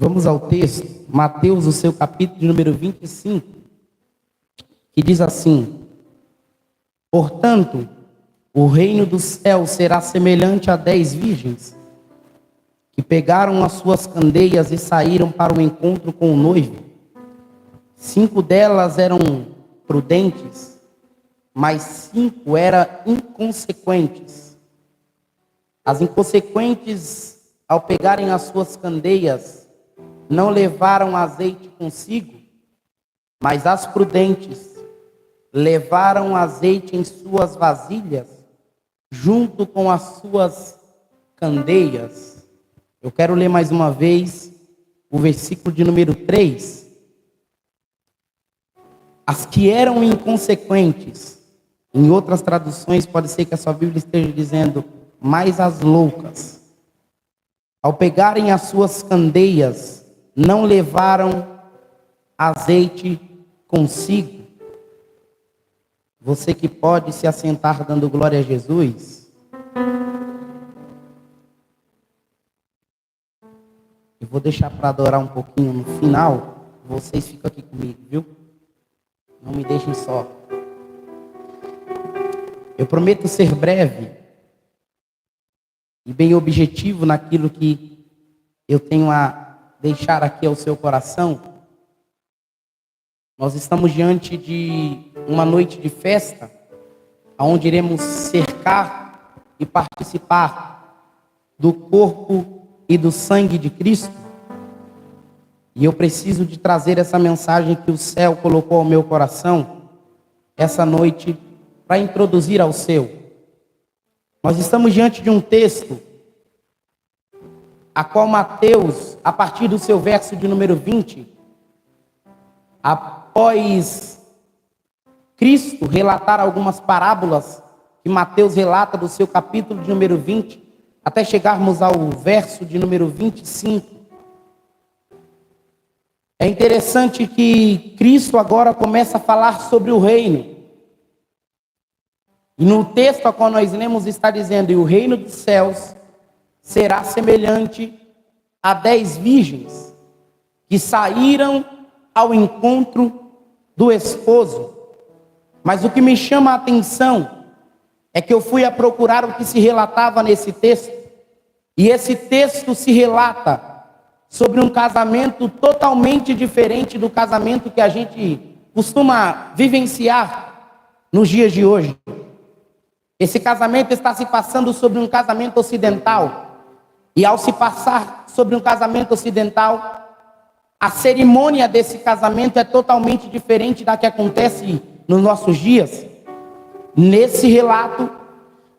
Vamos ao texto, Mateus, o seu capítulo de número 25, que diz assim: portanto, o reino dos céus será semelhante a 10 virgens, que pegaram as suas candeias e saíram para o encontro com o noivo. 5 delas eram prudentes, mas 5 eram inconsequentes. As inconsequentes, ao pegarem as suas candeias, não levaram azeite consigo, mas as prudentes levaram azeite em suas vasilhas, junto com as suas candeias. Eu quero ler mais uma vez o versículo de número 3. As que eram inconsequentes, em outras traduções pode ser que a sua Bíblia esteja dizendo, mas as loucas, ao pegarem as suas candeias, não levaram azeite consigo. Você que pode se assentar dando glória a Jesus. Eu vou deixar para adorar um pouquinho no final. Vocês ficam aqui comigo, viu? Não me deixem só. Eu prometo ser breve e bem objetivo naquilo que eu tenho a deixar aqui ao seu coração. Nós estamos diante de uma noite de festa, onde iremos cercar e participar do corpo e do sangue de Cristo. E eu preciso de trazer essa mensagem que o céu colocou ao meu coração, essa noite, para introduzir ao seu. Nós estamos diante de um texto, a qual Mateus, a partir do seu verso de número 20, após Cristo relatar algumas parábolas que Mateus relata do seu capítulo de número 20, até chegarmos ao verso de número 25, é interessante que Cristo agora começa a falar sobre o reino. E no texto a qual nós lemos está dizendo, e o reino dos céus será semelhante a 10 virgens que saíram ao encontro do esposo. Mas o que me chama a atenção é que eu fui a procurar o que se relatava nesse texto. E esse texto se relata sobre um casamento totalmente diferente do casamento que a gente costuma vivenciar nos dias de hoje. Esse casamento está se passando sobre um casamento ocidental. E ao se passar sobre um casamento ocidental, a cerimônia desse casamento é totalmente diferente da que acontece nos nossos dias. Nesse relato,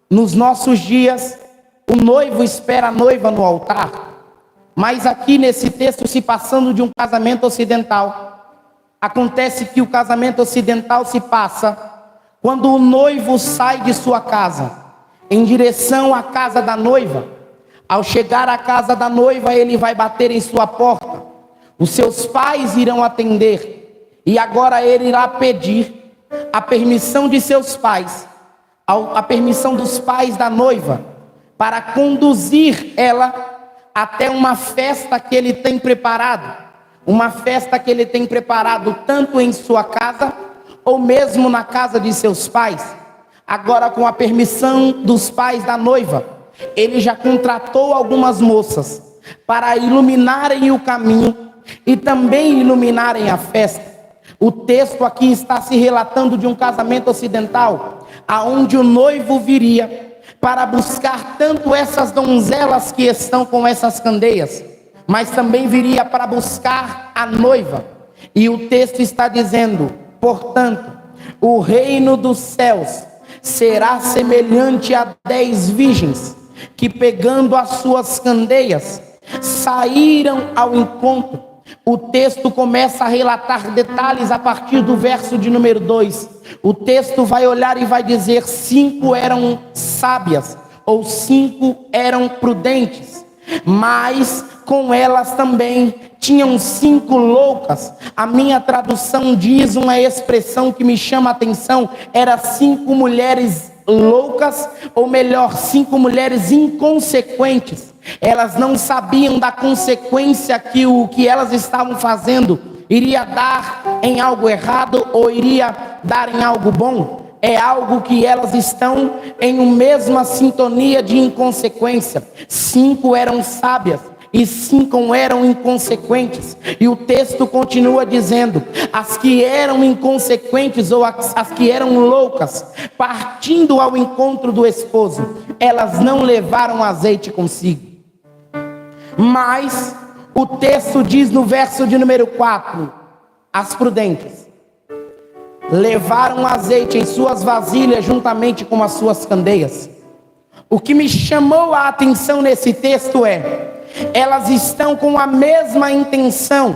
nos nossos dias, o noivo espera a noiva no altar. Mas aqui nesse texto, se passando de um casamento ocidental, acontece que o casamento ocidental se passa quando o noivo sai de sua casa, em direção à casa da noiva. Ao chegar à casa da noiva, ele vai bater em sua porta. Os seus pais irão atender. E agora ele irá pedir a permissão de seus pais, a permissão dos pais da noiva, para conduzir ela até uma festa que ele tem preparado. Uma festa que ele tem preparado tanto em sua casa, ou mesmo na casa de seus pais. Agora, com a permissão dos pais da noiva, ele já contratou algumas moças para iluminarem o caminho e também iluminarem a festa. O texto aqui está se relatando de um casamento ocidental, aonde o noivo viria para buscar tanto essas donzelas que estão com essas candeias, mas também viria para buscar a noiva. E o texto está dizendo, portanto, o reino dos céus será semelhante a 10 virgens, que pegando as suas candeias, saíram ao encontro. O texto começa a relatar detalhes a partir do verso de número 2. O texto vai olhar e vai dizer, 5 eram sábias, ou 5 eram prudentes, mas com elas também tinham 5 loucas. A minha tradução diz uma expressão que me chama a atenção, era 5 mulheres loucas, ou melhor, 5 mulheres inconsequentes. Elas não sabiam da consequência que o que elas estavam fazendo iria dar em algo errado ou iria dar em algo bom. É algo que elas estão em uma mesma sintonia de inconsequência. 5 eram sábias e 5 eram inconsequentes. E o texto continua dizendo: as que eram inconsequentes ou as que eram loucas, partindo ao encontro do esposo, elas não levaram azeite consigo. Mas o texto diz no verso de número 4: as prudentes levaram azeite em suas vasilhas juntamente com as suas candeias. O que me chamou a atenção nesse texto é: elas estão com a mesma intenção.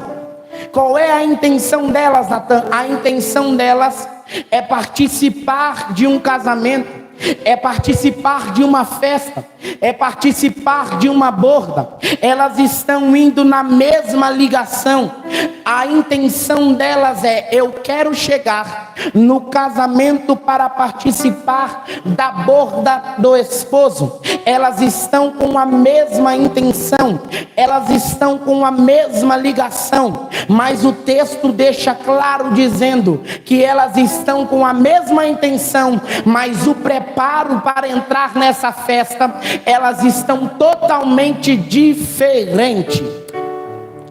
Qual é a intenção delas, Natan? A intenção delas é participar de um casamento, é participar de uma festa, é participar de uma borda. Elas estão indo na mesma ligação. A intenção delas é: eu quero chegar no casamento para participar da borda do esposo. Elas estão com a mesma intenção, elas estão com a mesma ligação, mas o texto deixa claro dizendo que elas estão com a mesma intenção, mas o preparo para entrar nessa festa, elas estão totalmente diferentes.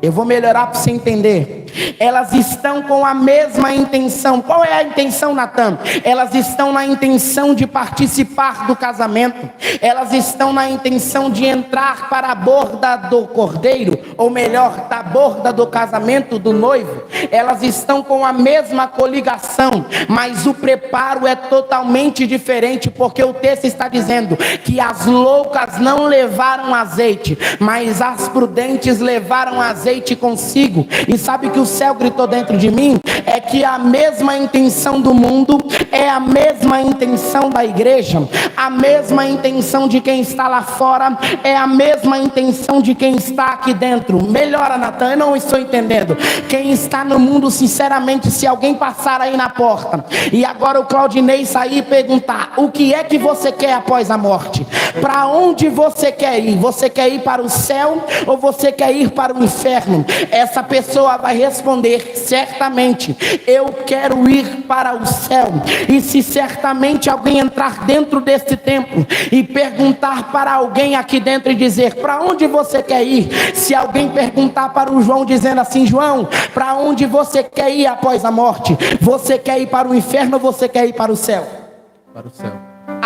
Eu vou melhorar para você entender. Elas estão com a mesma intenção. Qual é a intenção, Natan? Elas estão na intenção de participar do casamento. Elas estão na intenção de entrar para a borda do cordeiro, ou melhor, da borda do casamento do noivo. Elas estão com a mesma coligação, mas o preparo é totalmente diferente, porque o texto está dizendo que as loucas não levaram azeite, mas as prudentes levaram azeite consigo. E sabe que o céu gritou dentro de mim? É que a mesma intenção do mundo é a mesma intenção da igreja. A mesma intenção de quem está lá fora é a mesma intenção de quem está aqui dentro. Melhora, Natan, eu não estou entendendo. Quem está no mundo, sinceramente, se alguém passar aí na porta e agora o Claudinei sair e perguntar: o que é que você quer após a morte? Para onde você quer ir? Você quer ir para o céu ou você quer ir para o inferno? Essa pessoa vai responder certamente: eu quero ir para o céu. E se certamente alguém entrar dentro desse templo e perguntar para alguém aqui dentro e dizer: para onde você quer ir? Se alguém perguntar para o João dizendo assim: João, para onde você quer ir após a morte? Você quer ir para o inferno ou você quer ir para o céu? Para o céu.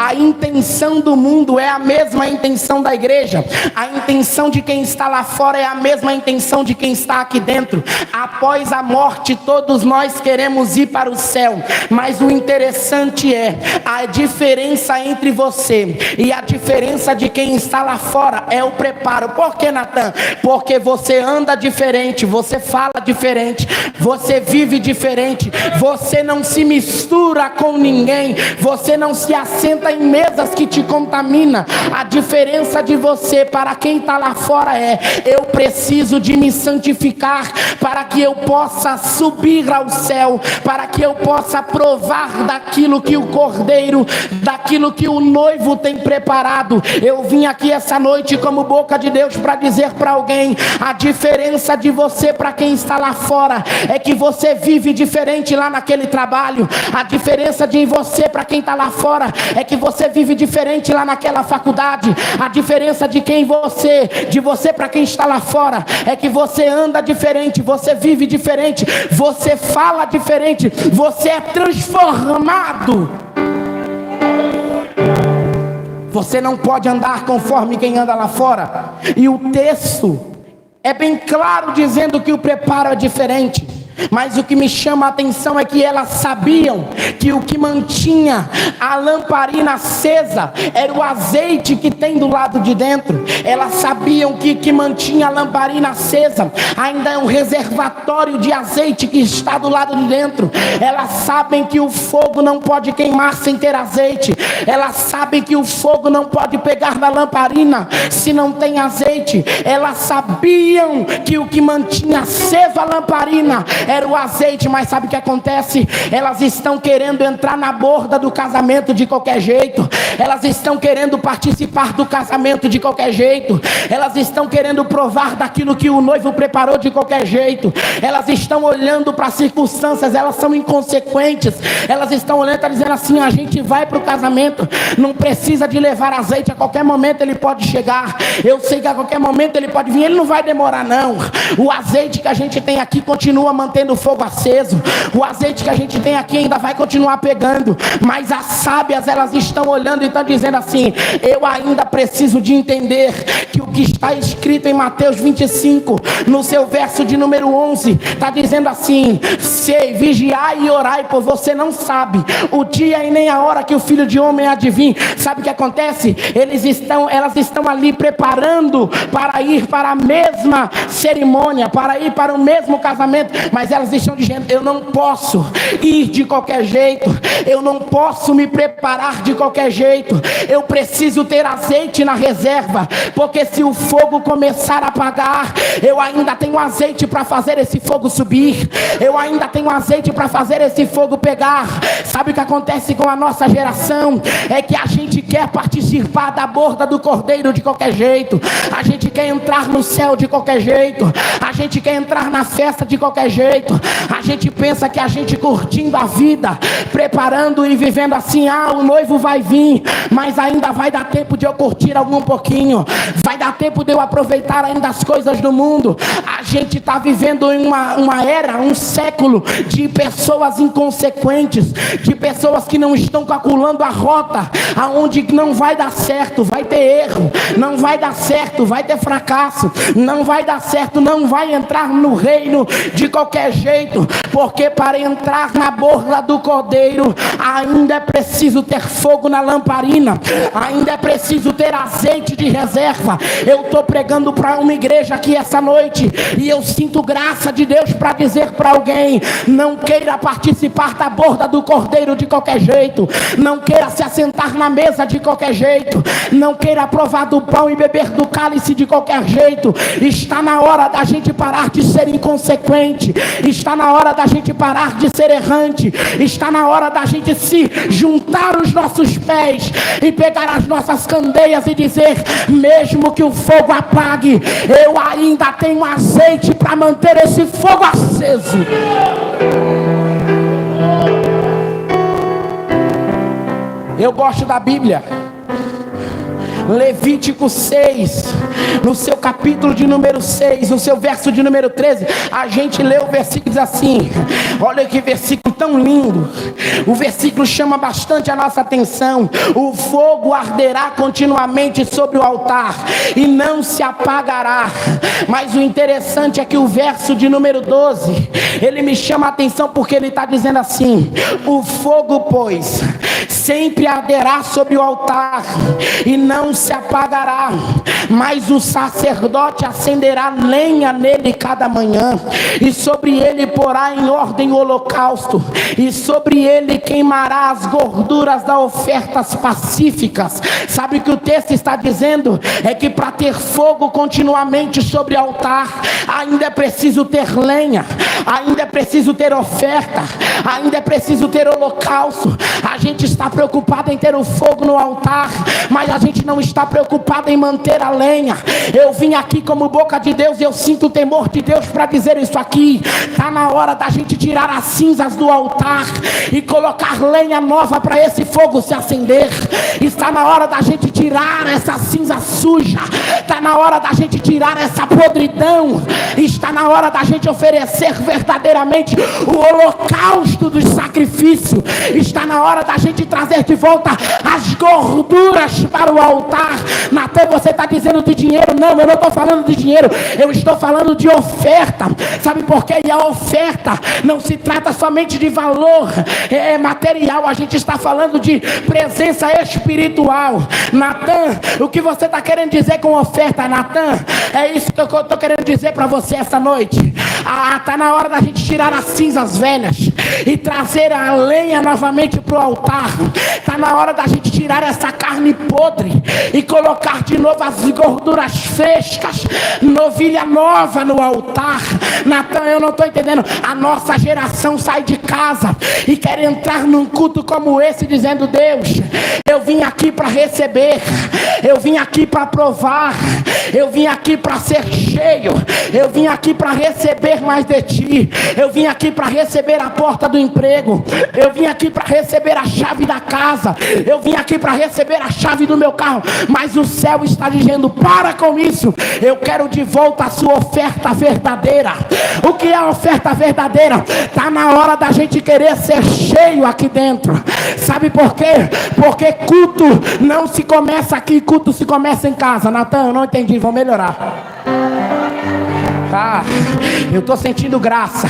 A intenção do mundo é a mesma intenção da igreja. A intenção de quem está lá fora é a mesma intenção de quem está aqui dentro. Após a morte, todos nós queremos ir para o céu. Mas o interessante é a diferença entre você e a diferença de quem está lá fora é o preparo. Por que, Natan? Porque você anda diferente, você fala diferente, você vive diferente, você não se mistura com ninguém, você não se assenta em mesas que te contamina. A diferença de você para quem está lá fora é: eu preciso de me santificar para que eu possa subir ao céu, para que eu possa provar daquilo que o cordeiro, daquilo que o noivo tem preparado. Eu vim aqui essa noite como boca de Deus para dizer para alguém: a diferença de você para quem está lá fora é que você vive diferente lá naquele trabalho. A diferença de você para quem está lá fora é que você vive diferente lá naquela faculdade. A diferença de você para quem está lá fora é que você anda diferente, você vive diferente, você fala diferente, você é transformado. Você não pode andar conforme quem anda lá fora. E o texto é bem claro dizendo que o preparo é diferente. Mas o que me chama a atenção é que elas sabiam que o que mantinha a lamparina acesa era o azeite que tem do lado de dentro. Elas sabiam que o que mantinha a lamparina acesa ainda é um reservatório de azeite que está do lado de dentro. Elas sabem que o fogo não pode queimar sem ter azeite. Elas sabem que o fogo não pode pegar na lamparina se não tem azeite. Elas sabiam que o que mantinha acesa a lamparina era o azeite, mas sabe o que acontece? Elas estão querendo entrar na borda do casamento de qualquer jeito, elas estão querendo participar do casamento de qualquer jeito, elas estão querendo provar daquilo que o noivo preparou de qualquer jeito, elas estão olhando para as circunstâncias, elas são inconsequentes, elas estão olhando e estão dizendo assim: a gente vai para o casamento, não precisa de levar azeite, a qualquer momento ele pode chegar, eu sei que a qualquer momento ele pode vir, ele não vai demorar não, o azeite que a gente tem aqui continua mantendo o fogo aceso, o azeite que a gente tem aqui ainda vai continuar pegando, mas as sábias elas estão olhando e estão dizendo assim: eu ainda preciso de entender que o que está escrito em Mateus 25, no seu verso de número 11, está dizendo assim: sei, vigiai e orai, pois você não sabe o dia e nem a hora que o Filho de Homem há de vir. Sabe o que acontece? Elas estão ali preparando para ir para a mesma cerimônia, para ir para o mesmo casamento, mas elas estão dizendo: eu não posso ir de qualquer jeito, eu não posso me preparar de qualquer jeito, eu preciso ter azeite na reserva, porque se o fogo começar a apagar, eu ainda tenho azeite para fazer esse fogo subir, eu ainda tenho azeite para fazer esse fogo pegar. Sabe o que acontece com a nossa geração? É que a gente quer participar da borda do cordeiro de qualquer jeito, a gente quer entrar no céu de qualquer jeito, a gente quer entrar na festa de qualquer jeito, a gente pensa que a gente curtindo a vida, preparando e vivendo assim: o noivo vai vir, mas ainda vai dar tempo de eu curtir algum pouquinho, vai dar tempo de eu aproveitar ainda as coisas do mundo. A gente está vivendo em uma era, um século de pessoas inconsequentes, de pessoas que não estão calculando a rota, aonde não vai dar certo, vai ter erro, não vai dar certo, vai ter fracasso, não vai dar certo, não vai entrar no reino de qualquer jeito, porque para entrar na borda do cordeiro ainda é preciso ter fogo na lamparina, ainda é preciso ter azeite de reserva. Eu estou pregando para uma igreja aqui essa noite e eu sinto graça de Deus para dizer para alguém: não queira participar da borda do cordeiro de qualquer jeito, não queira se assentar na mesa de qualquer jeito, não queira provar do pão e beber do cálice de qualquer jeito. Está na hora da gente parar de ser inconsequente, está na hora da gente parar de ser errante, está na hora da gente se juntar os nossos pés e pegar as nossas candeias e dizer: mesmo que o fogo apague, eu ainda tenho azeite para manter esse fogo aceso. Eu gosto da Bíblia. Levítico 6, no seu capítulo de número 6, no seu verso de número 13, a gente lê o versículo e diz assim: olha que versículo tão lindo, o versículo chama bastante a nossa atenção: o fogo arderá continuamente sobre o altar e não se apagará. Mas o interessante é que o verso de número 12, ele me chama a atenção porque ele está dizendo assim: o fogo, pois, sempre arderá sobre o altar e não se apagará, mas o sacerdote acenderá lenha nele cada manhã, e sobre ele porá em ordem o holocausto, e sobre ele queimará as gorduras das ofertas pacíficas. Sabe o que o texto está dizendo? É que para ter fogo continuamente sobre o altar, ainda é preciso ter lenha, ainda é preciso ter oferta, ainda é preciso ter holocausto. A gente está preocupado em ter o fogo no altar, mas a gente não está preocupado em manter a lenha. Eu vim aqui como boca de Deus e eu sinto o temor de Deus para dizer isso aqui: está na hora da gente tirar as cinzas do altar e colocar lenha nova para esse fogo se acender. Está na hora da gente tirar essa cinza suja, está na hora da gente tirar essa podridão, está na hora da gente oferecer verdadeiramente o holocausto do sacrifício, está na hora da gente trazer de volta as gorduras para o altar. Natan, você está dizendo de dinheiro? Não, eu não estou falando de dinheiro, eu estou falando de oferta. Sabe por quê? E a oferta não se trata somente de valor material, a gente está falando de presença espiritual. Natan, o que você está querendo dizer com oferta, Natan? É isso que eu estou querendo dizer para você essa noite. Está na hora da gente tirar as cinzas velhas e trazer a lenha novamente para o altar. Está na hora da gente tirar essa carne podre e colocar de novo as gorduras frescas, novilha nova no altar. Natan, eu não estou entendendo. A nossa geração sai de casa e quer entrar num culto como esse, dizendo: Deus, eu vim aqui para receber, eu vim aqui para provar, eu vim aqui para ser cheio, eu vim aqui para receber mais de ti, eu vim aqui para receber a porta do emprego, eu vim aqui para receber a chave da casa, eu vim aqui para receber a chave do meu carro. Mas o céu está dizendo: para com isso, eu quero de volta a sua oferta verdadeira. O que é a oferta verdadeira? Está na hora da gente querer ser cheio aqui dentro. Sabe por quê? Porque culto não se começa aqui, culto se começa em casa. Natan, eu não entendi, vou melhorar. Eu estou sentindo graça.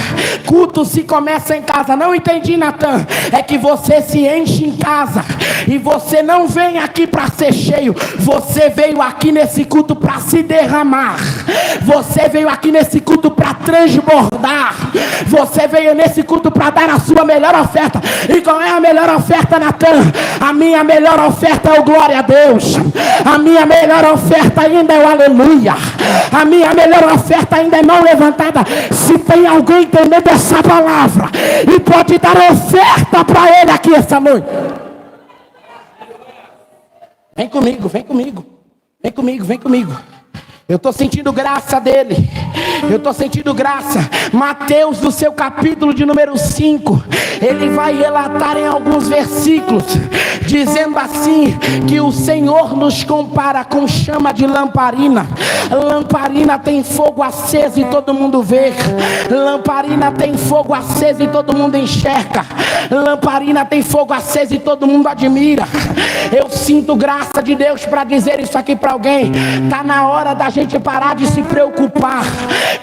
Culto se começa em casa. Não entendi, Natan. É que você se enche em casa e você não vem aqui para ser cheio. Você veio aqui nesse culto para se derramar. Você veio aqui nesse culto para transbordar. Você veio nesse culto para dar a sua melhor oferta. E qual é a melhor oferta, Natan? A minha melhor oferta é o glória a Deus. A minha melhor oferta ainda é o aleluia. A minha melhor oferta ainda é mão levantada. Se tem alguém entendendo essa palavra e pode dar oferta para ele aqui essa noite, vem comigo, vem comigo, vem comigo, vem comigo. Eu estou sentindo graça dele. Eu estou sentindo graça. Mateus, no seu capítulo de número 5, ele vai relatar em alguns versículos, dizendo assim, que o Senhor nos compara com chama de lamparina. Lamparina tem fogo aceso e todo mundo vê. Lamparina tem fogo aceso e todo mundo enxerga. Lamparina tem fogo aceso e todo mundo admira. Eu sinto graça de Deus para dizer isso aqui para alguém. Está na hora da gente parar de se preocupar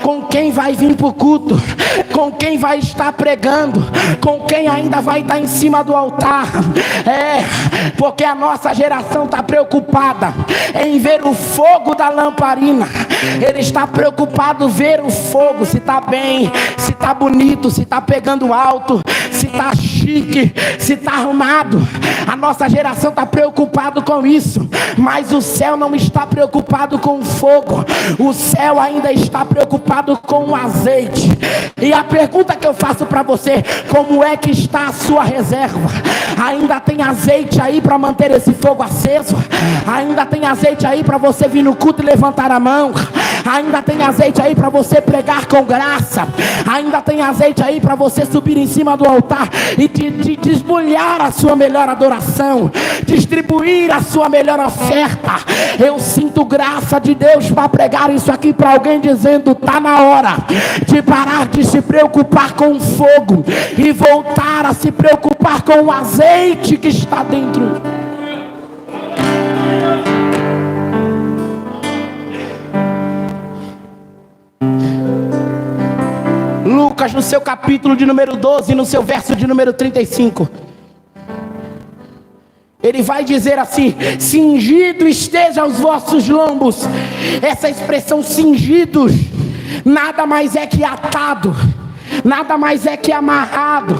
com quem vai vir para o culto, com quem vai estar pregando, com quem ainda vai estar em cima do altar. Porque a nossa geração está preocupada em ver o fogo da lamparina. Ele está preocupado em ver o fogo, se está bem, se está bonito, se está pegando alto, se está chique, se está arrumado. A nossa geração está preocupada com isso, mas o céu não está preocupado com o fogo. O céu ainda está preocupado com o azeite. E a pergunta que eu faço para você: como é que está a sua reserva? Ainda tem azeite aí para manter esse fogo aceso? Ainda tem azeite aí para você vir no culto e levantar a mão? Ainda tem azeite aí para você pregar com graça? Ainda tem azeite aí para você subir em cima do altar e desbulhar a sua melhor adoração, distribuir a sua melhor oferta? Eu sinto graça de Deus para pregar isso aqui para alguém, dizendo: está na hora de parar de se preocupar com o fogo e voltar a se preocupar com o azeite que está dentro. Lucas, no seu capítulo de número 12, no seu verso de número 35, ele vai dizer assim: cingido esteja os vossos lombos. Essa expressão cingidos nada mais é que atado, nada mais é que amarrado,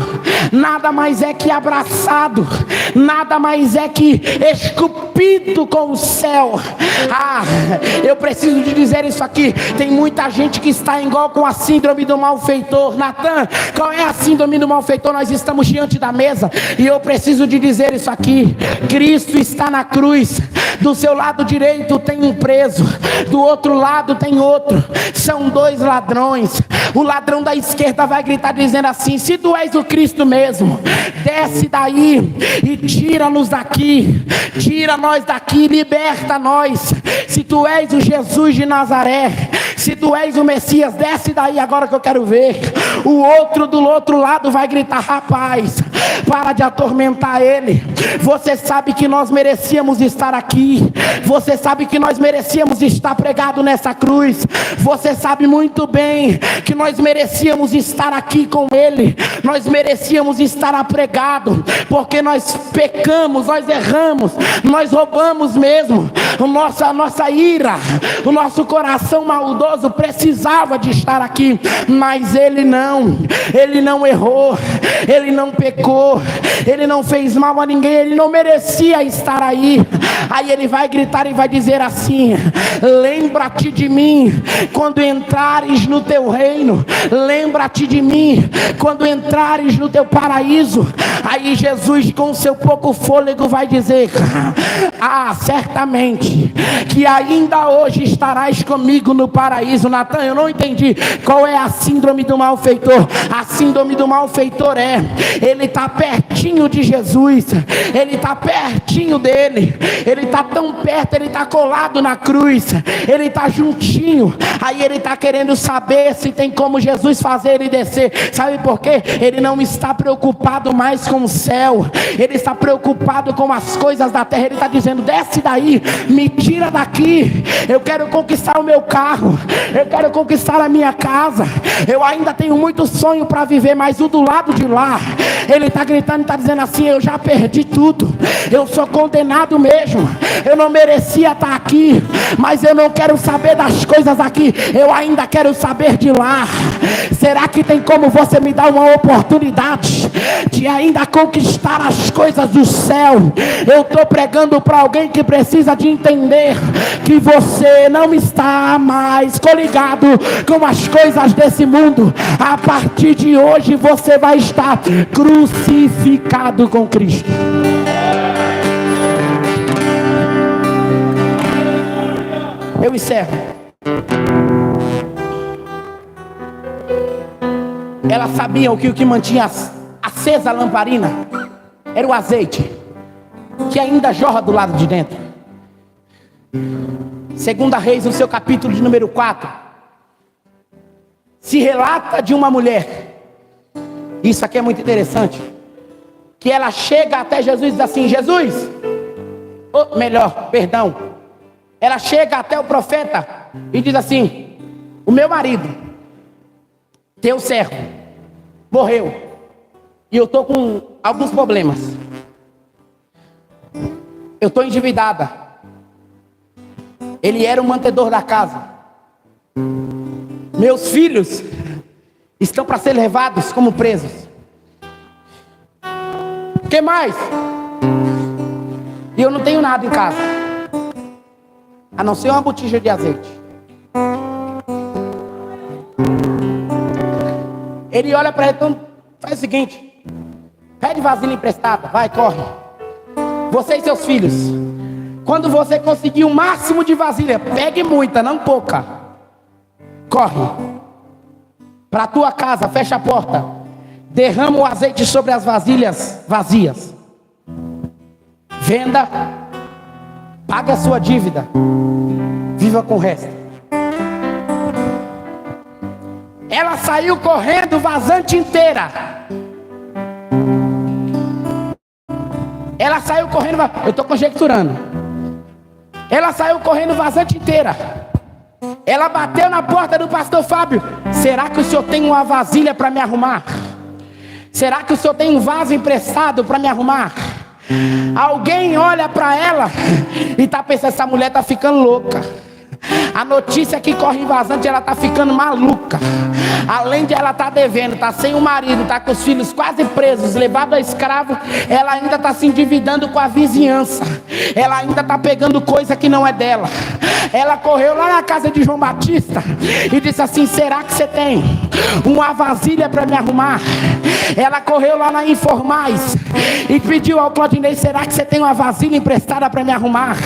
nada mais é que abraçado, nada mais é que esculpido com o céu. Eu preciso de dizer isso aqui. Tem muita gente que está igual com a síndrome do malfeitor. Natan, qual é a síndrome do malfeitor? Nós estamos diante da mesa e eu preciso de dizer isso aqui: Cristo está na cruz. Do seu lado direito tem um preso, do outro lado tem outro. São dois ladrões. O ladrão da esquerda vai gritar dizendo assim: se tu és o Cristo mesmo, desce daí e tira-nos daqui, tira nós daqui, liberta nós. Se tu és o Jesus de Nazaré, se tu és o Messias, desce daí agora que eu quero ver. O outro do outro lado vai gritar: rapaz, para de atormentar ele. Você sabe que nós merecíamos estar aqui. Você sabe que nós merecíamos estar pregado nessa cruz. Você sabe muito bem que nós merecíamos estar aqui com ele. Nós merecíamos estar apregado, porque nós pecamos, nós erramos, nós roubamos mesmo. A nossa ira, o nosso coração maldoso precisava de estar aqui, mas ele não errou, ele não pecou, ele não fez mal a ninguém, ele não merecia estar aí. Aí ele vai gritar e vai dizer assim: lembra-te de mim quando entrares no teu reino, lembra-te de mim quando entrares no teu paraíso. Aí Jesus, com seu pouco fôlego, vai dizer: certamente que ainda hoje estarás comigo no paraíso. Natan, eu não entendi qual é a síndrome do malfeitor. A síndrome do malfeitor ele está pertinho de Jesus, ele está pertinho dele, ele está tão perto, ele está colado na cruz, ele está juntinho. Aí ele está querendo saber se tem como Jesus fazer ele descer. Sabe por quê? Ele não está preocupado mais com o céu, ele está preocupado com as coisas da terra. Ele está dizendo: desce daí, me tira daqui, eu quero conquistar o meu carro, eu quero conquistar a minha casa, eu ainda tenho muito sonho para viver, mas o do lado de lá, ele está gritando e está dizendo assim: eu já perdi tudo, eu sou condenado mesmo, eu não merecia estar aqui, mas eu não quero saber das coisas aqui, eu ainda quero saber de lá. Será que tem como você me dar uma oportunidade de ainda conquistar as coisas do céu? Eu estou pregando para alguém que precisa de entender que você não está mais coligado com as coisas desse mundo. A partir de hoje você vai estar crucificado com Cristo. Eu encerro. Elas sabiam que o que mantinha acesa a lamparina era o azeite, que ainda jorra do lado de dentro. Segunda Reis, no seu capítulo de número 4, se relata de uma mulher, isso aqui é muito interessante, que ela chega até Jesus e diz assim: Jesus, ou melhor, perdão, ela chega até o profeta e diz assim: o meu marido, teu servo, morreu, e eu estou com alguns problemas, eu estou endividada, ele era o mantedor da casa, meus filhos estão para ser levados como presos, o que mais? E eu não tenho nada em casa, a não ser uma botija de azeite. Ele olha para ele: então faz o seguinte, pede vasilha emprestada, vai, corre, você e seus filhos, quando você conseguir o máximo de vasilha, pegue muita, não pouca, corre para a tua casa, fecha a porta, derrama o azeite sobre as vasilhas vazias, venda, paga a sua dívida, viva com o resto. Ela saiu correndo vazante inteira. Ela saiu correndo, eu estou conjecturando. Ela saiu correndo vazante inteira. Ela bateu na porta do pastor Fábio: será que o senhor tem uma vasilha para me arrumar? Será que o senhor tem um vaso emprestado para me arrumar? Alguém olha para ela e está pensando: essa mulher está ficando louca. A notícia que corre em vazante, ela está ficando maluca. Além de ela estar devendo, está sem o marido, está com os filhos quase presos, levado a escravo, ela ainda está se endividando com a vizinhança, ela ainda está pegando coisa que não é dela. Ela correu lá na casa de João Batista e disse assim: será que você tem uma vasilha para me arrumar? Ela correu lá na Informais e pediu ao Claudinei: será que você tem uma vasilha emprestada para me arrumar?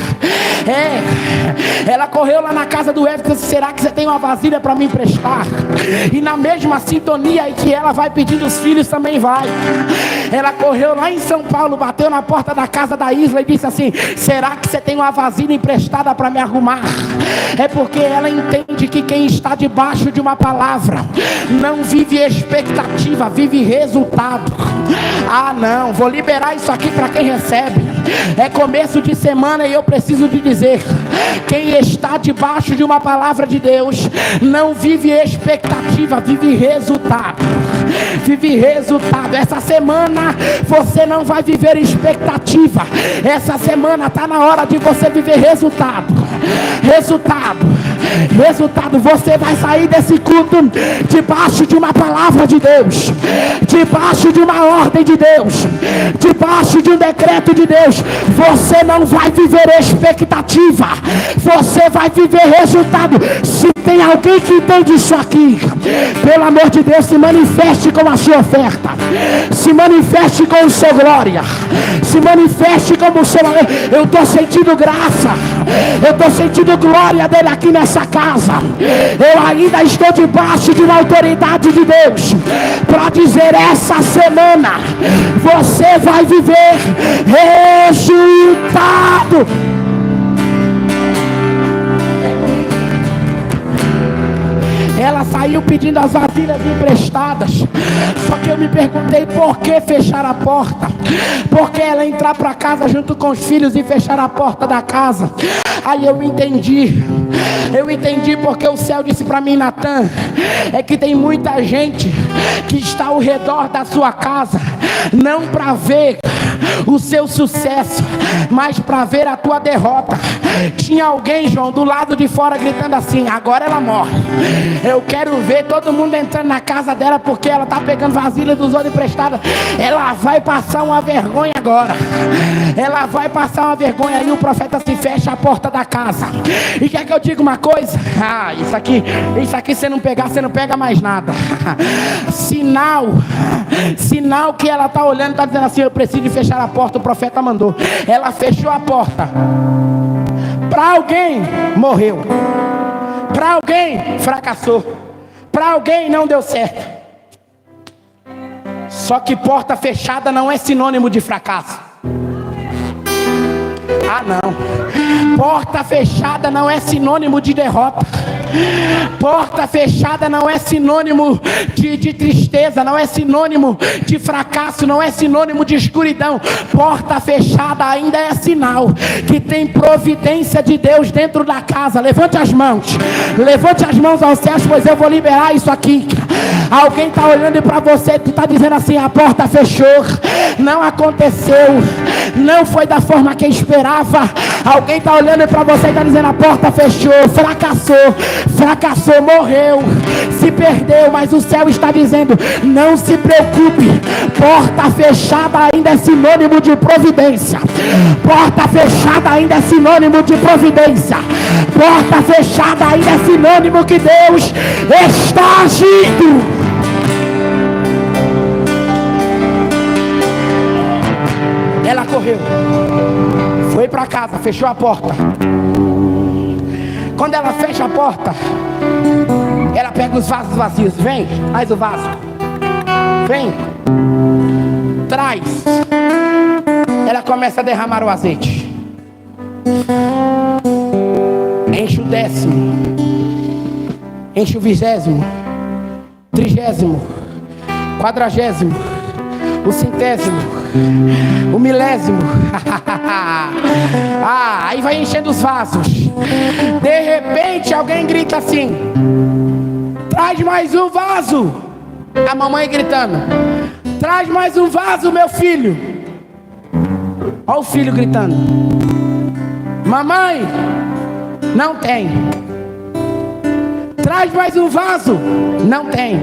Ela correu lá na casa do Everton: será que você tem uma vasilha para me emprestar? E na mesma sintonia em que ela vai pedindo, os filhos também vai. Ela correu lá em São Paulo, bateu na porta da casa da Isla e disse assim: será que você tem uma vasilha emprestada para me arrumar? É porque ela entende que quem está debaixo de uma palavra não vive expectativa, vive resultado. Ah não, vou liberar isso aqui para quem recebe. É começo de semana e eu preciso de dizer: quem está debaixo de uma palavra de Deus não vive expectativa, vive resultado. vive resultado. Essa semana você não vai viver expectativa. Essa semana está na hora de você viver resultado. Resultado. Você vai sair desse culto debaixo de uma palavra de Deus, debaixo de uma ordem de Deus, debaixo de um decreto de Deus. Você não vai viver expectativa, você vai viver resultado. Se tem alguém que entende isso aqui, pelo amor de Deus, se manifeste com a sua oferta, se manifeste com a sua glória, se manifeste como o seu. Eu estou sentindo graça, eu estou sentindo glória dele aqui nessa casa. Eu ainda estou debaixo de uma autoridade de Deus para dizer: essa semana você vai viver resultado. Ela saiu pedindo as vasilhas emprestadas. Só que eu me perguntei por que fechar a porta. Por que ela entrar para casa junto com os filhos e fechar a porta da casa? Aí eu entendi porque o céu disse para mim: Natan, é que tem muita gente que está ao redor da sua casa, não para ver o seu sucesso, mas para ver a tua derrota. Tinha alguém, João, do lado de fora gritando assim: agora ela morre. Eu quero ver todo mundo entrando na casa dela porque ela está pegando vasilha dos outros emprestadas. Ela vai passar uma vergonha agora. Ela vai passar uma vergonha. E o profeta se fecha a porta da casa. E quer que eu diga uma coisa? Isso aqui você não pegar, você não pega mais nada. Sinal que ela está olhando, está dizendo assim: eu preciso de fechar a porta. O profeta mandou. Ela fechou a porta. Para alguém morreu, para alguém fracassou, para alguém não deu certo. Só que porta fechada não é sinônimo de fracasso. Não. Porta fechada não é sinônimo de derrota. Porta fechada não é sinônimo de tristeza, não é sinônimo de fracasso, não é sinônimo de escuridão. Porta fechada ainda é sinal que tem providência de Deus dentro da casa. Levante as mãos aos céus, pois eu vou liberar isso aqui. Alguém está olhando para você, tu está dizendo assim: a porta fechou, não aconteceu, não foi da forma que esperava. Alguém está olhando para você e está dizendo: a porta fechou, fracassou, morreu, se perdeu. Mas o céu está dizendo: não se preocupe, porta fechada ainda é sinônimo de providência. Porta fechada ainda é sinônimo de providência. Porta fechada ainda é sinônimo que Deus está agindo. Ela correu, foi para casa, fechou a porta. Quando ela fecha a porta, ela pega os vasos vazios. Vem, traz o vaso. Vem, traz. Ela começa a derramar o azeite. Enche o 10º, enche o 20º, 30º, 40º, o 100º, o 1000º. Aí vai enchendo os vasos. De repente alguém grita assim: traz mais um vaso. A mamãe gritando: traz mais um vaso, meu filho. Olha o filho gritando: mamãe, não tem. Traz mais um vaso. Não tem.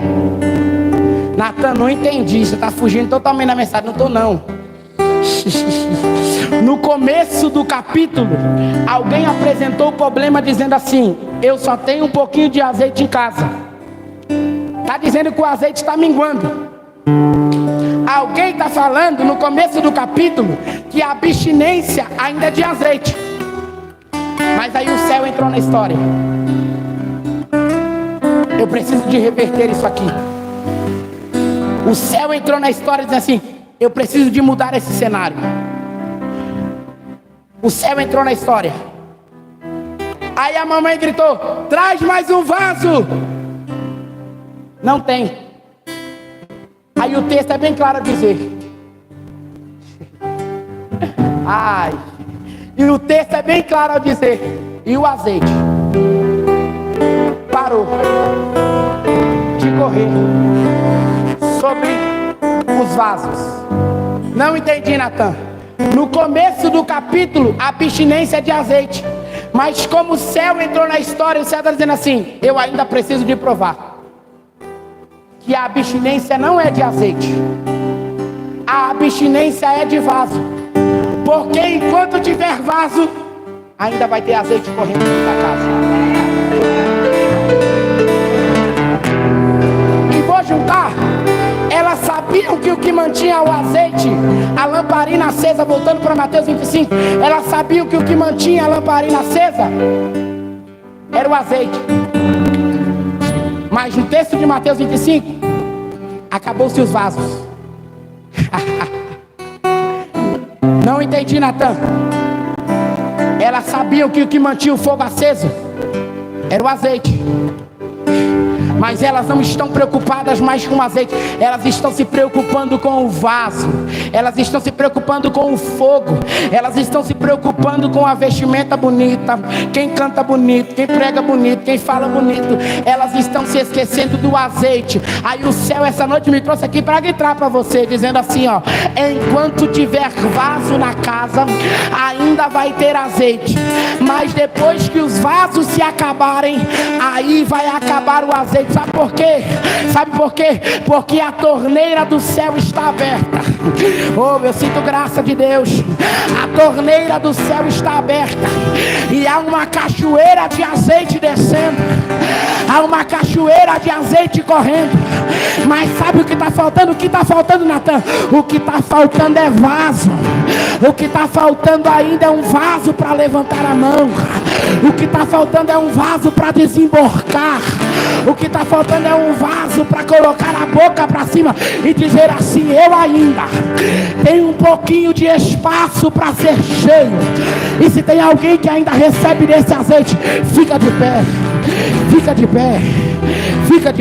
Natan, não entendi. Você está fugindo totalmente da mensagem. Não estou não. No começo do capítulo, alguém apresentou o problema dizendo assim: eu só tenho um pouquinho de azeite em casa. Está dizendo que o azeite está minguando. Alguém está falando no começo do capítulo que a abstinência ainda é de azeite. Mas aí o céu entrou na história. Eu preciso de reverter isso aqui. O céu entrou na história e disse assim: eu preciso de mudar esse cenário. O céu entrou na história. Aí a mamãe gritou: traz mais um vaso. Não tem. Aí o texto é bem claro a dizer. E o texto é bem claro ao dizer: e o azeite parou de correr sobre os vasos. Não entendi, Natan. No começo do capítulo, a abstinência de azeite. Mas como o céu entrou na história, o céu está dizendo assim: eu ainda preciso de provar que a abstinência não é de azeite, a abstinência é de vaso. Porque enquanto tiver vaso, ainda vai ter azeite correndo dentro da casa. E vou juntar. Elas sabiam que o que mantinha o azeite, a lamparina acesa, voltando para Mateus 25, elas sabiam que o que mantinha a lamparina acesa era o azeite. Mas no texto de Mateus 25, acabou-se os vasos. Não entendi, Natan. Elas sabiam que o que mantinha o fogo aceso era o azeite. Mas elas não estão preocupadas mais com o azeite. Elas estão se preocupando com o vaso. Elas estão se preocupando com o fogo. Elas estão se preocupando com a vestimenta bonita, quem canta bonito, quem prega bonito, quem fala bonito. Elas estão se esquecendo do azeite. Aí o céu essa noite me trouxe aqui para gritar para você, dizendo assim, ó: enquanto tiver vaso na casa, ainda vai ter azeite. Mas depois que os vasos se acabarem, aí vai acabar o azeite. Sabe por quê? Sabe por quê? Porque a torneira do céu está aberta. Oh, eu sinto graça de Deus. A torneira do céu está aberta e há uma cachoeira de azeite descendo. Há uma cachoeira de azeite correndo. Mas sabe o que está faltando? O que está faltando, Natan? O que está faltando é vaso. O que está faltando ainda é um vaso para levantar a mão. O que está faltando é um vaso para desemborcar. O que está faltando é um vaso para colocar a boca para cima e dizer assim: eu ainda tenho um pouquinho de espaço para ser cheio. E se tem alguém que ainda recebe desse azeite, fica de pé, fica de pé, fica de pé.